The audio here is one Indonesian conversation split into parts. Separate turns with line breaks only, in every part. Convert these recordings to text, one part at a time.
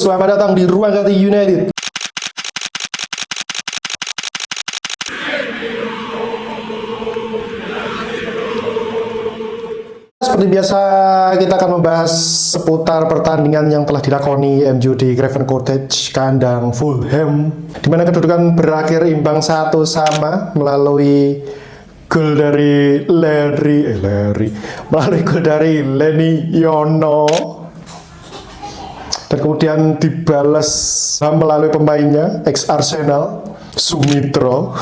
Selamat datang di Ruang Hati United. Seperti biasa, kita akan membahas seputar pertandingan yang telah dilakoni MU di Craven Cottage, kandang Fulham, di mana kedudukan berakhir imbang 1-1 melalui gol dari Leny Yono, dan kemudian dibalas melalui pemainnya ex Arsenal Sumitro.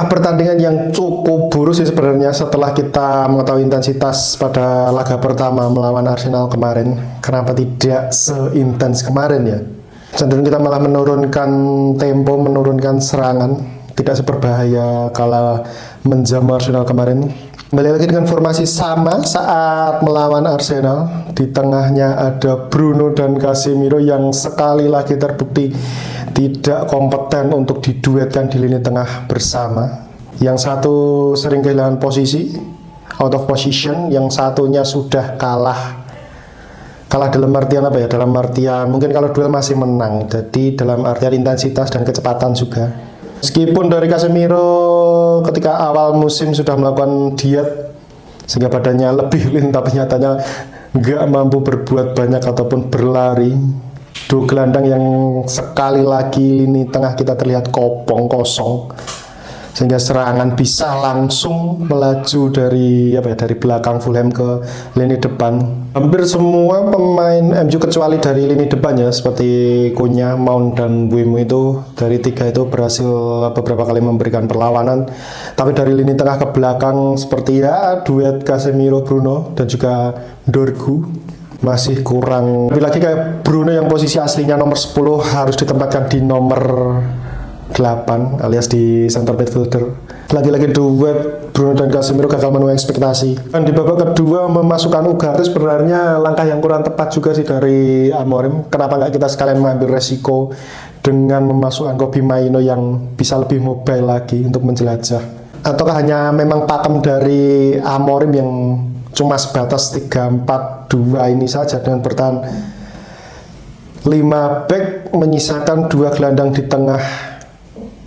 Pertandingan yang cukup buruk sih sebenarnya setelah kita mengetahui intensitas pada laga pertama melawan Arsenal kemarin. Kenapa tidak seintens kemarin ya? Cenderung kita malah menurunkan tempo, menurunkan serangan, tidak seberbahaya kala menjamu Arsenal kemarin. Kembali lagi dengan formasi sama saat melawan Arsenal. Di tengahnya ada Bruno dan Casemiro yang sekali lagi terbukti tidak kompeten untuk diduetkan di lini tengah bersama. Yang satu sering kehilangan posisi, out of position, yang satunya sudah kalah dalam artian apa ya? Dalam artian mungkin kalau duel masih menang, jadi dalam artian intensitas dan kecepatan juga. Meskipun dari Casemiro ketika awal musim sudah melakukan diet sehingga badannya lebih lean, tapi nyatanya nggak mampu berbuat banyak ataupun berlari. Dua gelandang yang sekali lagi lini tengah kita terlihat kosong, sehingga serangan bisa langsung melaju dari belakang Fulham ke lini depan. Hampir semua pemain MU kecuali dari lini depannya seperti Cunha, Mount dan Mbeumo itu dari tiga itu berhasil beberapa kali memberikan perlawanan. Tapi dari lini tengah ke belakang seperti ya duet Casemiro Bruno dan juga Dorgu masih kurang. Lebih lagi kayak Bruno yang posisi aslinya nomor 10 harus ditempatkan di nomor 8 alias di center midfielder. Lagi-lagi duet Bruno dan Casemiro gagal memenuhi ekspektasi. Dan di babak kedua memasukkan Ugarte sebenarnya langkah yang kurang tepat juga sih dari Amorim. Kenapa nggak kita sekalian mengambil resiko dengan memasukkan Kobbie Mainoo yang bisa lebih mobile lagi untuk menjelajah? Ataukah hanya memang pakem dari Amorim yang cuma sebatas 3-4-2 ini saja dengan bertahan 5 back menyisakan 2 gelandang di tengah,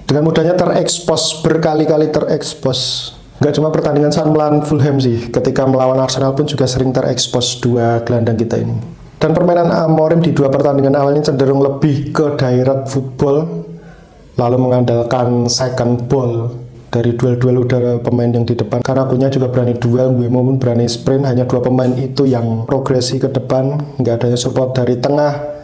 dengan mudahnya terekspos, berkali-kali terekspos. Nggak cuma pertandingan saat melawan Fulham sih, ketika melawan Arsenal pun juga sering terekspos 2 gelandang kita ini. Dan permainan Amorim di 2 pertandingan awal ini cenderung lebih ke direct football, lalu mengandalkan second ball dari duel-duel udara pemain yang di depan. Karena Cunha juga berani duel, Mbeumo pun berani sprint. Hanya 2 pemain itu yang progresi ke depan, nggak adanya support dari tengah.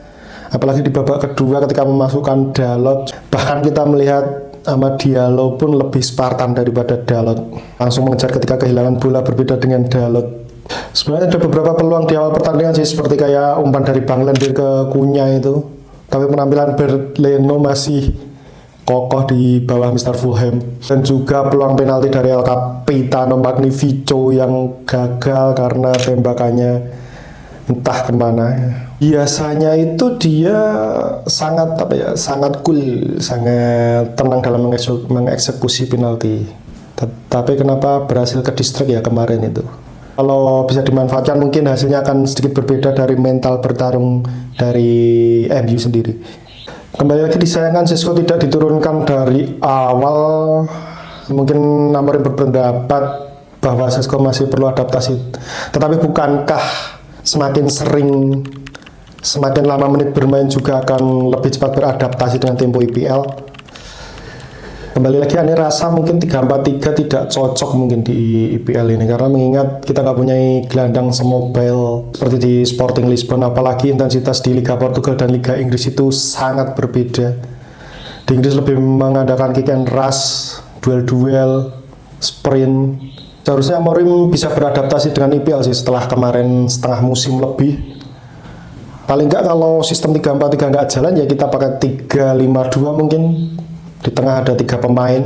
Apalagi di babak kedua ketika memasukkan Dalot, bahkan kita melihat Amad Diallo pun lebih Spartan daripada Dalot, langsung mengejar ketika kehilangan bola, berbeda dengan Dalot. Sebenarnya ada beberapa peluang di awal pertandingan sih, seperti kayak umpan dari Bang Lendir ke Cunha itu, tapi penampilan Berleno masih kokoh di bawah Mr. Fulham. Dan juga peluang penalti dari El Capitano Magnifico yang gagal karena tembakannya entah kemana. Biasanya itu dia sangat cool, sangat tenang dalam mengeksekusi penalti. Tapi kenapa berhasil ke distract ya kemarin itu? Kalau bisa dimanfaatkan mungkin hasilnya akan sedikit berbeda dari mental bertarung dari MU sendiri. Kembali lagi disayangkan Sesko tidak diturunkan dari awal. Mungkin Amorim berpendapat bahwa Sesko masih perlu adaptasi. Tetapi bukankah semakin sering, semakin lama menit bermain juga akan lebih cepat beradaptasi dengan tempo IPL? Kembali lagi aneh rasa mungkin 3-4-3 tidak cocok mungkin di IPL ini, karena mengingat kita nggak punya gelandang semobile seperti di Sporting Lisbon. Apalagi intensitas di Liga Portugal dan Liga Inggris itu sangat berbeda. Di Inggris lebih mengadakan kick and rush, duel-duel, sprint. Seharusnya Amorim bisa beradaptasi dengan IPL sih setelah kemarin setengah musim lebih. Paling nggak kalau sistem 3-4-3 nggak jalan ya kita pakai 3-5-2 mungkin. Di tengah ada 3 pemain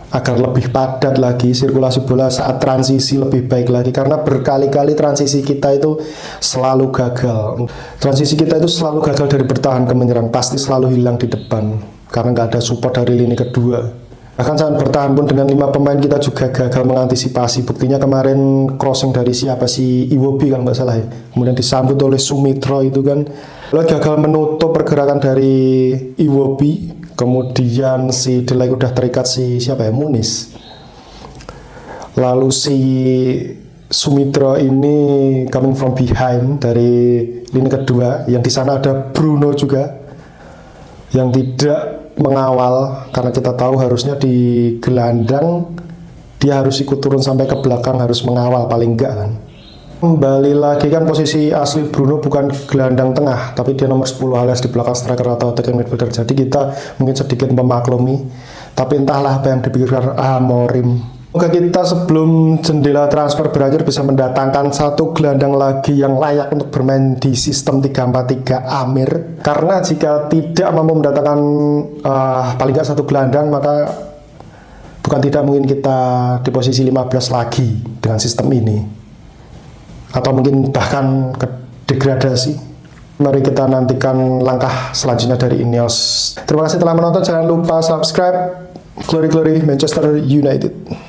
agar lebih padat lagi sirkulasi bola saat transisi lebih baik lagi, karena berkali-kali transisi kita itu selalu gagal. Transisi kita itu selalu gagal dari bertahan ke menyerang, pasti selalu hilang di depan karena nggak ada support dari lini kedua. Bahkan saat bertahan pun dengan 5 pemain kita juga gagal mengantisipasi. Buktinya kemarin crossing dari siapa, si Iwobi kalau nggak salah ya. Kemudian disambut oleh Sumitro itu kan. Lalu gagal menutup pergerakan dari Iwobi. Kemudian si Delay udah terikat si siapa ya, Munis. Lalu si Sumitro ini coming from behind dari lini kedua. Yang di sana ada Bruno juga yang tidak mengawal, karena kita tahu harusnya di gelandang dia harus ikut turun sampai ke belakang, harus mengawal paling enggak kan. Kembali lagi kan posisi asli Bruno bukan gelandang tengah, tapi dia nomor 10 alias di belakang striker atau attacking midfielder. Jadi kita mungkin sedikit memaklumi, tapi entahlah apa yang dipikirkan Amorim. Semoga kita sebelum jendela transfer berakhir bisa mendatangkan satu gelandang lagi yang layak untuk bermain di sistem 3-4-3 Amir. Karena jika tidak mampu mendatangkan paling nggak satu gelandang, maka bukan tidak mungkin kita di posisi 15 lagi dengan sistem ini. Atau mungkin bahkan ke degradasi. Mari kita nantikan langkah selanjutnya dari Ineos. Terima kasih telah menonton, jangan lupa subscribe. Glory Glory Manchester United.